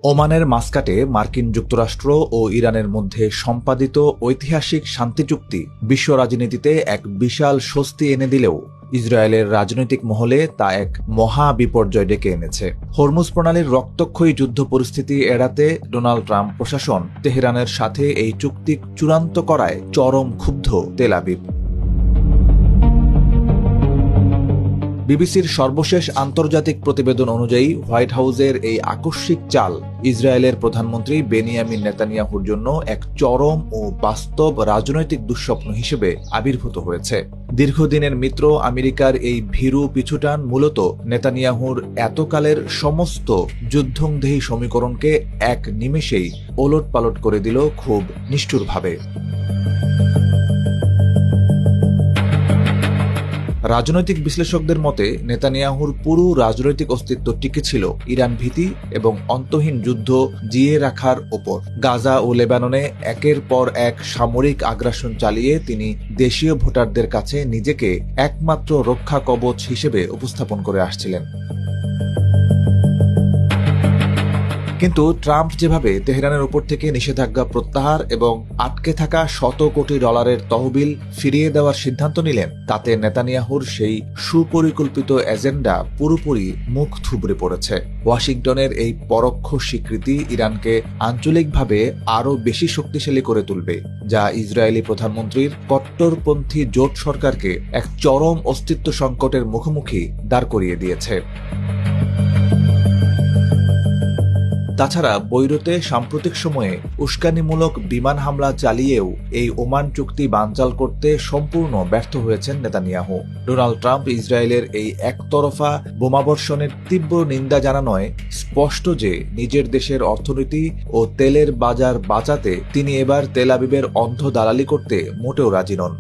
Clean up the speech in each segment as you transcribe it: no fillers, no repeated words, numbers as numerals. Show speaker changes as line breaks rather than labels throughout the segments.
ওমানের মাস্কাটে মার্কিন যুক্তরাষ্ট্র ও ইরানের মধ্যে সম্পাদিত ঐতিহাসিক শান্তি চুক্তি বিশ্ব রাজনীতিতে এক বিশাল স্বস্তি এনে দিলেও ইসরায়েলের রাজনৈতিক মহলে তা এক মহা বিপর্যয় ডেকে এনেছে। হরমুজ প্রণালীর রক্তক্ষয়ী যুদ্ধ পরিস্থিতি এড়াতে ডোনাল্ড ট্রাম্প প্রশাসন তেহরানের সাথে এই চুক্তি চূড়ান্ত করায় চরম ক্ষুব্ধ তেল আবিব। বিবিসির সর্বশেষ আন্তর্জাতিক প্রতিবেদন অনুযায়ী হোয়াইট হাউসের এই আকস্মিক চাল ইসরায়েলের প্রধানমন্ত্রী বেনিয়ামিন নেতানিয়াহুর জন্য এক চরম ও বাস্তব রাজনৈতিক দুঃস্বপ্ন হিসেবে আবির্ভূত হয়েছে। দীর্ঘদিনের মিত্র আমেরিকার এই ভীরু পিছুটান মূলত নেতানিয়াহুর এতকালের সমস্ত যুদ্ধংদেহী সমীকরণকে এক নিমেষেই ওলটপালট করে দিল খুব নিষ্ঠুরভাবে। রাজনৈতিক বিশ্লেষকদের মতে নেতানিয়াহুর পুরো রাজনৈতিক অস্তিত্ব টিকে ছিল ইরান ভীতি এবং অন্তহীন যুদ্ধ জিয়ে রাখার ওপর। গাজা ও লেবাননে একের পর এক সামরিক আগ্রাসন চালিয়ে তিনি দেশীয় ভোটারদের কাছে নিজেকে একমাত্র রক্ষা কবচ হিসেবে উপস্থাপন করে আসছিলেন। কিন্তু ট্রাম্প যেভাবে তেহরানের উপর থেকে নিষেধাজ্ঞা প্রত্যাহার এবং আটকে থাকা শত কোটি ডলারের তহবিল ফিরিয়ে দেওয়ার সিদ্ধান্ত নিলেন, তাতে নেতানিয়াহুর সেই সুপরিকল্পিত এজেন্ডা পুরোপুরি মুখ থুবড়ে পড়েছে। ওয়াশিংটনের এই পরোক্ষ স্বীকৃতি ইরানকে আঞ্চলিকভাবে আরও বেশি শক্তিশালী করে তুলবে, যা ইসরায়েলি প্রধানমন্ত্রীর কট্টরপন্থী জোট সরকারকে এক চরম অস্তিত্ব সংকটের মুখোমুখি দাঁড় করিয়ে দিয়েছে। তাছাড়া বৈরুতে সাম্প্রতিক সময়ে উস্কানিমূলক বিমান হামলা চালিয়েও এই ওমান চুক্তি বানচাল করতে সম্পূর্ণ ব্যর্থ হয়েছেন নেতানিয়াহু। ডোনাল্ড ট্রাম্প ইসরায়েলের এই একতরফা বোমাবর্ষণের তীব্র নিন্দা জানানোয় স্পষ্ট যে নিজের দেশের অর্থনীতি ও তেলের বাজার বাঁচাতে তিনি এবার তেল আবিবের অন্ধ দালালি করতে মোটেও রাজি নন।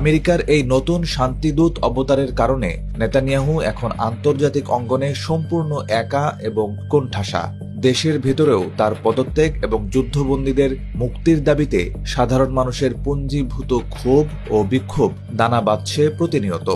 আমেরিকার এই নতুন শান্তিদূত অবতারের কারণে নেতানিয়াহু এখন আন্তর্জাতিক অঙ্গনে সম্পূর্ণ একা এবং কোণঠাসা। দেশের ভেতরেও তার পদত্যাগ এবং যুদ্ধবন্দীদের মুক্তির দাবিতে সাধারণ মানুষের পুঞ্জীভূত ক্ষোভ ও বিক্ষোভ দানা বাঁধছে প্রতিনিয়ত।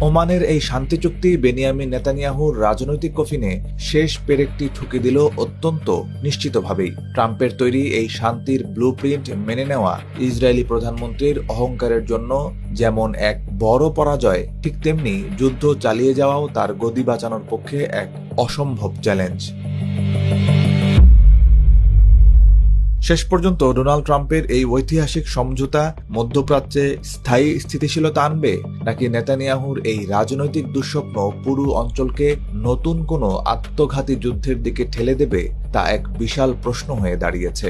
ওমানের এই শান্তি চুক্তি বেনিয়ামিন নেতানিয়াহুর রাজনৈতিক কফিনে শেষ পেরেকটি ঠুকে দিল অত্যন্ত নিশ্চিতভাবেই। ট্রাম্পের তৈরি এই শান্তির ব্লুপ্রিন্ট মেনে নেওয়া ইসরায়েলি প্রধানমন্ত্রীর অহংকারের জন্য যেমন এক বড় পরাজয়, ঠিক তেমনি যুদ্ধ চালিয়ে যাওয়াও তার গদি বাঁচানোর পক্ষে এক অসম্ভব চ্যালেঞ্জ। শেষ পর্যন্ত ডোনাল্ড ট্রাম্পের এই ঐতিহাসিক সমঝোতা মধ্যপ্রাচ্যে স্থায়ী স্থিতিশীলতা আনবে, নাকি নেতানিয়াহুর এই রাজনৈতিক দুঃস্বপ্ন পুরো অঞ্চলকে নতুন কোনো আত্মঘাতী যুদ্ধের দিকে ঠেলে দেবে, তা এক বিশাল প্রশ্ন হয়ে দাঁড়িয়েছে।